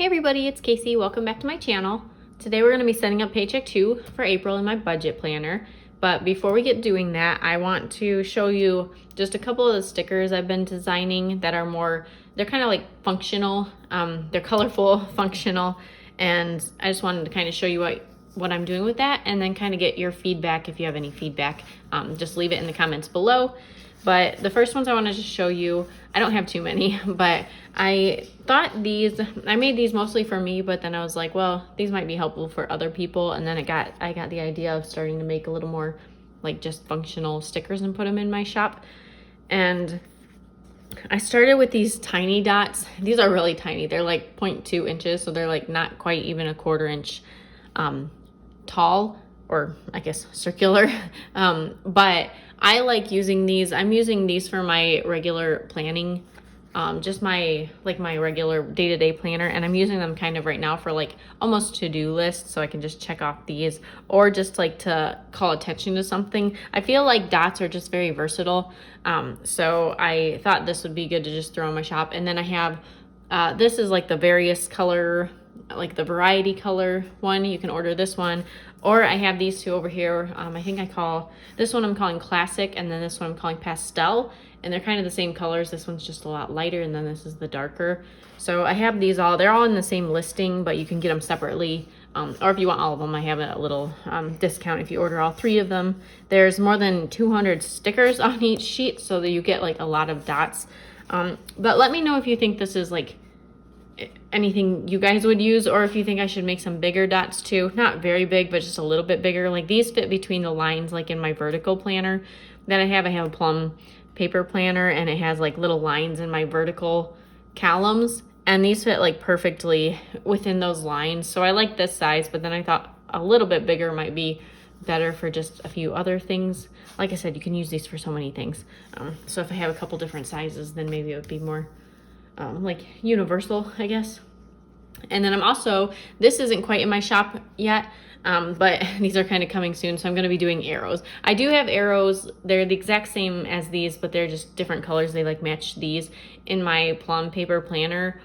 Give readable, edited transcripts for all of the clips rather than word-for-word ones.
Hey everybody, it's Kaycee. Welcome back to my channel. Today we're going to be setting up Paycheck 2 for April in my budget planner. But before we get doing that, I want to show you just a couple of the stickers I've been designing that are more, they're kind of like functional. They're colorful, functional, and I just wanted to kind of show you what I'm doing with that, and then kind of get your feedback. If you have any feedback, just leave it in the comments below. But the first ones I wanted to show you, I don't have too many, but I thought I made these mostly for me, but then I was like, well, these might be helpful for other people. And then I got the idea of starting to make a little more like just functional stickers and put them in my shop. And I started with these tiny dots. These are really tiny. They're like 0.2 inches. So they're like not quite even a 1/4 inch tall, or I guess circular. But I like using these. I'm using these for my regular planning, just my regular day-to-day planner, and I'm using them kind of right now for like almost to-do lists, so I can just check off these, or just like to call attention to something. I feel like dots are just very versatile, so I thought this would be good to just throw in my shop. And then I have this is like the various color, like the variety color one. You can order this one, or I have these two over here. I think this one I'm calling classic, and then this one I'm calling pastel, and they're kind of the same colors. This one's just a lot lighter, and then this is the darker. So I have these they're all in the same listing, but you can get them separately, or if you want all of them, I have a little discount if you order all 3 of them. There's more than 200 stickers on each sheet, so that you get like a lot of dots. But let me know if you think this is like anything you guys would use, or if you think I should make some bigger dots too. Not very big, but just a little bit bigger. Like these fit between the lines, like in my vertical planner that I have a plum paper planner, and it has like little lines in my vertical columns, and these fit like perfectly within those lines. So I like this size, but then I thought a little bit bigger might be better for just a few other things. Like I said, you can use these for so many things. So if I have a couple different sizes, then maybe it would be more like universal, I guess. And then this isn't quite in my shop yet, but these are kind of coming soon, so I'm going to be doing arrows. I do have arrows. They're the exact same as these, but they're just different colors. They like match these in my plum paper planner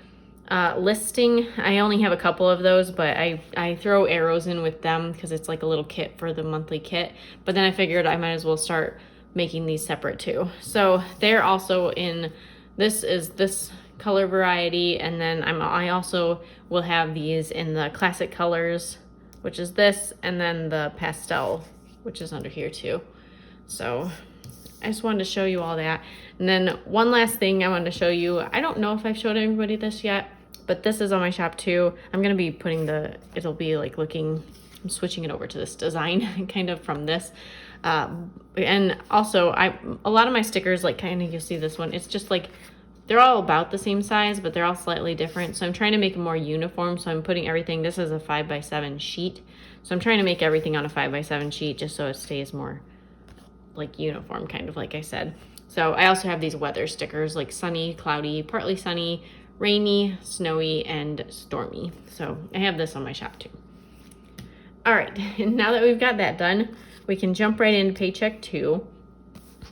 listing. I only have a couple of those, but I throw arrows in with them because it's like a little kit for the monthly kit. But then I figured I might as well start making these separate too. So they're also in, this color variety, and then I also will have these in the classic colors, which is this, and then the pastel, which is under here too. So I just wanted to show you all that. And then one last thing I wanted to show you, I don't know if I've showed everybody this yet, but this is on my shop too. I'm gonna be putting it'll be like I'm switching it over to this design kind of from this. And also a lot of my stickers, like kind of, you'll see this one, it's just like, they're all about the same size, but they're all slightly different. So I'm trying to make them more uniform. So I'm putting everything, this is a 5x7 sheet. So I'm trying to make everything on a 5x7 sheet just so it stays more like uniform, kind of like I said. So I also have these weather stickers, like sunny, cloudy, partly sunny, rainy, snowy, and stormy. So I have this on my shop too. All right, and now that we've got that done, we can jump right into Paycheck 2.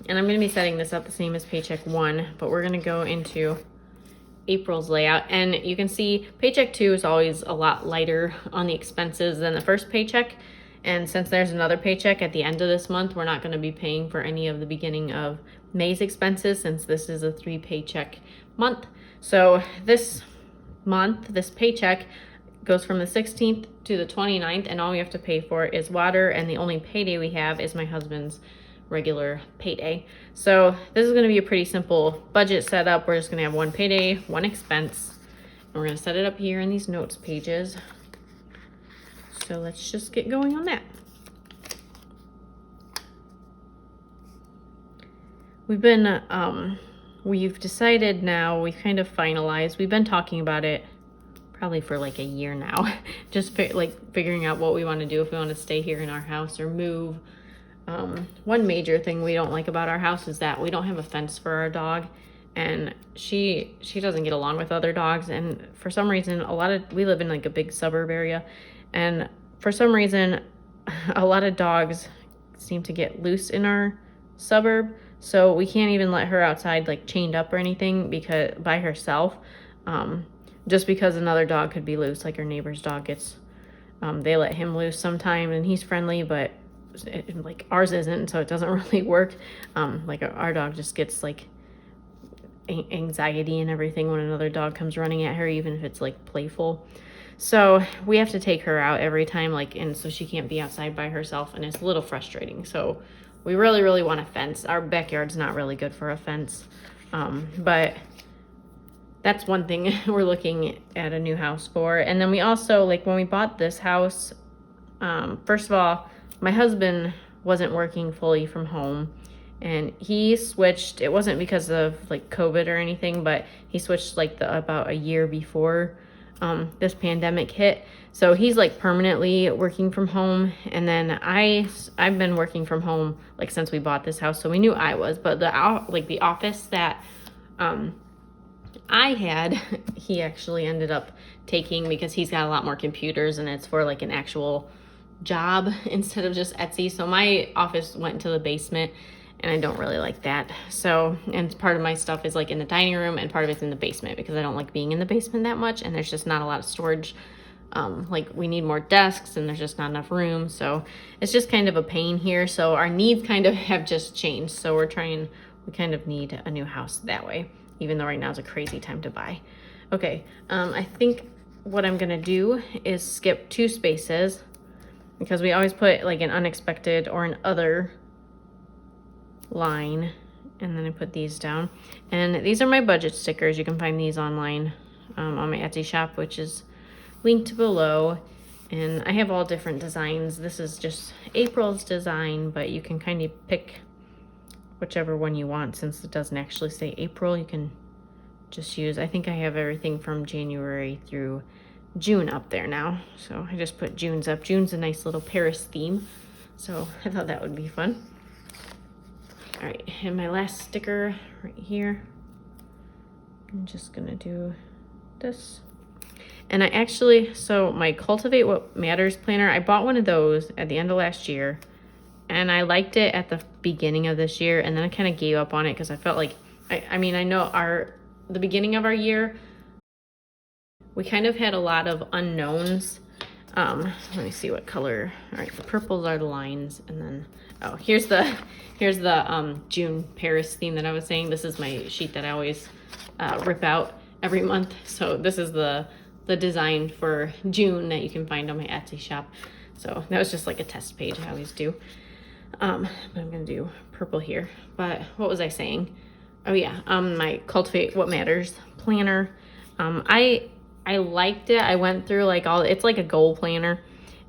And I'm going to be setting this up the same as Paycheck 1, but we're going to go into April's layout. And you can see Paycheck 2 is always a lot lighter on the expenses than the first paycheck. And since there's another paycheck at the end of this month, we're not going to be paying for any of the beginning of May's expenses, since this is a 3 paycheck month. So this month, this paycheck goes from the 16th to the 29th, and all we have to pay for is water, and the only payday we have is my husband's regular payday. So this is going to be a pretty simple budget setup. We're just going to have one payday, one expense, and we're going to set it up here in these notes pages. So let's just get going on that. We've decided now, we've kind of finalized, we've been talking about it probably for like a year now, just figuring out what we want to do, if we want to stay here in our house or move. One major thing we don't like about our house is that we don't have a fence for our dog, and she doesn't get along with other dogs. And for some reason, we live in like a big suburb area, and for some reason a lot of dogs seem to get loose in our suburb, so we can't even let her outside like chained up or anything, because by herself, just because another dog could be loose, like our neighbor's dog gets, they let him loose sometime and he's friendly, but like ours isn't, so it doesn't really work. Like our dog just gets like anxiety and everything when another dog comes running at her, even if it's like playful. So we have to take her out every time, like, and so she can't be outside by herself, and it's a little frustrating. So we really want a fence. Our backyard's not really good for a fence, but that's one thing we're looking at a new house for. And then we also, like, when we bought this house, first of all, my husband wasn't working fully from home, and he switched. It wasn't because of like COVID or anything, but he switched like about a year before this pandemic hit. So he's like permanently working from home. And then I've been working from home like since we bought this house. So we knew I was, but the office that I had, he actually ended up taking because he's got a lot more computers and it's for like an actual job instead of just Etsy. So my office went into the basement, and I don't really like that. So, and part of my stuff is like in the dining room and part of it's in the basement because I don't like being in the basement that much, and there's just not a lot of storage. Like we need more desks and there's just not enough room. So it's just kind of a pain here. So our needs kind of have just changed. So we kind of need a new house that way, even though right now is a crazy time to buy. Okay, I think what I'm gonna do is skip 2 spaces because we always put like an unexpected or an other line, and then I put these down. And these are my budget stickers. You can find these online on my Etsy shop, which is linked below. And I have all different designs. This is just April's design, but you can kind of pick whichever one you want. Since it doesn't actually say April, you can just use, I think I have everything from January through June up there now. So I just put June's up. June's a nice little Paris theme, so I thought that would be fun. All right, and my last sticker right here, I'm just gonna do this. And I actually, so my Cultivate What Matters Planner, I bought one of those at the end of last year, and I liked it at the beginning of this year, and then I kind of gave up on it because I felt like, I mean, I know the beginning of our year, we kind of had a lot of unknowns. Let me see what color. All right, the purples are the lines, and then, oh, here's the June Paris theme that I was saying. This is my sheet that I always rip out every month. So this is the design for June that you can find on my Etsy shop. So that was just like a test page I always do. But I'm gonna do purple here. But what was I saying? Oh yeah, my Cultivate What Matters planner. I liked it. I went through like it's like a goal planner,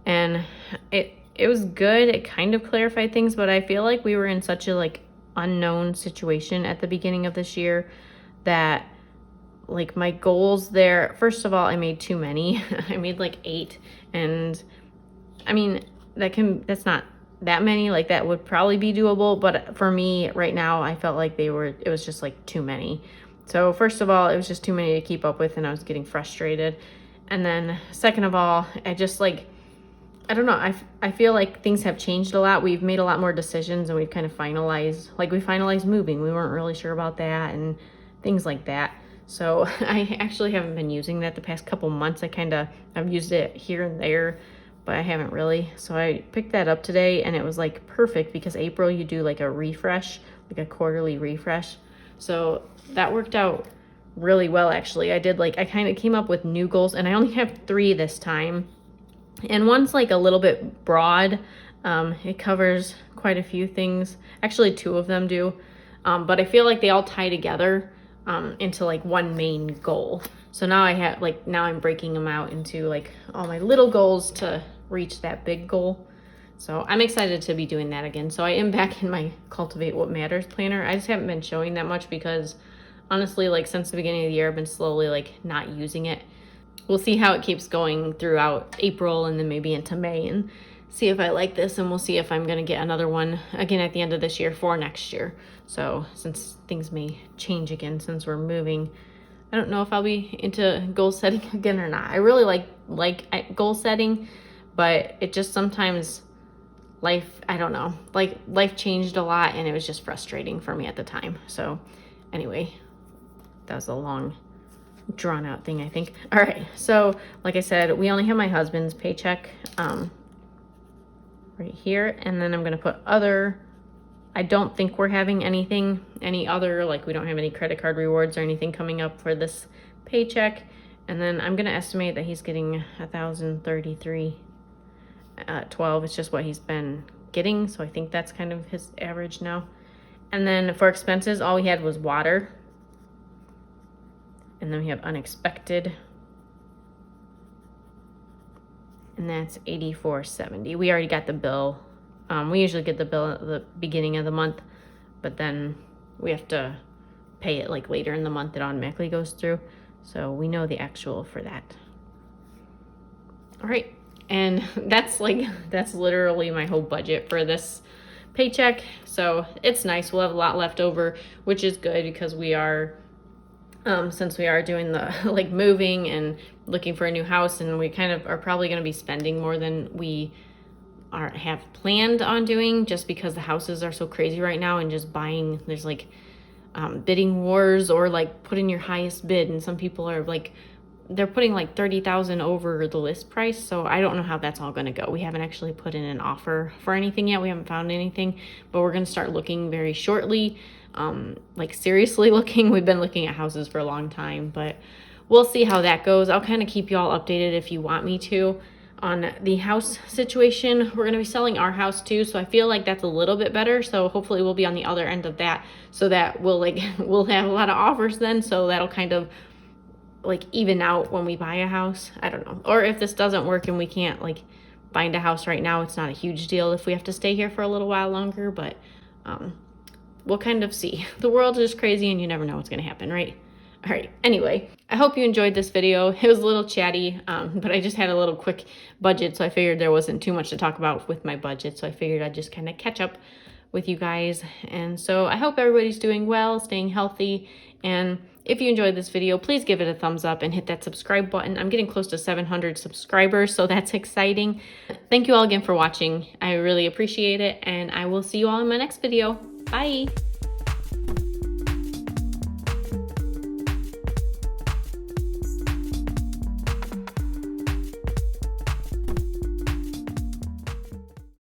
and it was good. It kind of clarified things, but I feel like we were in such a like unknown situation at the beginning of this year that like my goals there, first of all, I made too many. I made like 8, and I mean, that's not that many. Like that would probably be doable, but for me right now, I felt like it was just like too many. So first of all, it was just too many to keep up with, and I was getting frustrated. And then second of all, I just like, I don't know, I feel like things have changed a lot. We've made a lot more decisions, and we've kind of finalized moving. We weren't really sure about that and things like that. So I actually haven't been using that the past couple months. I've used it here and there, but I haven't really. So I picked that up today, and it was like perfect because April you do like a refresh, like a quarterly refresh. So that worked out really well, actually. I kind of came up with new goals, and I only have 3 this time. And one's like a little bit broad. It covers quite a few things. Actually, 2 of them do. But I feel like they all tie together into like one main goal. So now now I'm breaking them out into like all my little goals to reach that big goal. So I'm excited to be doing that again. So I am back in my Cultivate What Matters planner. I just haven't been showing that much because honestly, like since the beginning of the year, I've been slowly like not using it. We'll see how it keeps going throughout April and then maybe into May, and see if I like this, and we'll see if I'm going to get another one again at the end of this year for next year. So since things may change again since we're moving, I don't know if I'll be into goal setting again or not. I really like goal setting, but it just sometimes I don't know, like life changed a lot, and it was just frustrating for me at the time. So anyway, that was a long drawn out thing, I think. All right, so like I said, we only have my husband's paycheck right here, and then I'm gonna put other. I don't think we're having any other, like we don't have any credit card rewards or anything coming up for this paycheck. And then I'm gonna estimate that he's getting 1,033.12. It's just what he's been getting, so I think that's kind of his average now. And then for expenses, all we had was water. And then we have unexpected. And that's $84.70. We already got the bill. We usually get the bill at the beginning of the month, but then we have to pay it like later in the month. It automatically goes through. So we know the actual for that. All right. And that's literally my whole budget for this paycheck. So it's nice. We'll have a lot left over, which is good because we are, since we are doing the like moving and looking for a new house, and we kind of are probably going to be spending more than we have planned on doing, just because the houses are so crazy right now, and just buying, there's like bidding wars, or like put in your highest bid, and some people are like, they're putting like 30,000 over the list price. So I don't know how that's all going to go. We haven't actually put in an offer for anything yet. We haven't found anything, but we're going to start looking very shortly. Like seriously looking. We've been looking at houses for a long time, but we'll see how that goes. I'll kind of keep you all updated if you want me to on the house situation. We're going to be selling our house too, so I feel like that's a little bit better. So hopefully we'll be on the other end of that, so that we'll have a lot of offers then, so that'll kind of like even out when we buy a house. I don't know. Or if this doesn't work and we can't like find a house right now, it's not a huge deal if we have to stay here for a little while longer, but we'll kind of see. The world is crazy and you never know what's going to happen, right? All right. Anyway, I hope you enjoyed this video. It was a little chatty, but I just had a little quick budget, so I figured there wasn't too much to talk about with my budget. So I figured I'd just kind of catch up with you guys. And so I hope everybody's doing well, staying healthy. And if you enjoyed this video, please give it a thumbs up and hit that subscribe button. I'm getting close to 700 subscribers, so that's exciting. Thank you all again for watching. I really appreciate it, and I will see you all in my next video. Bye.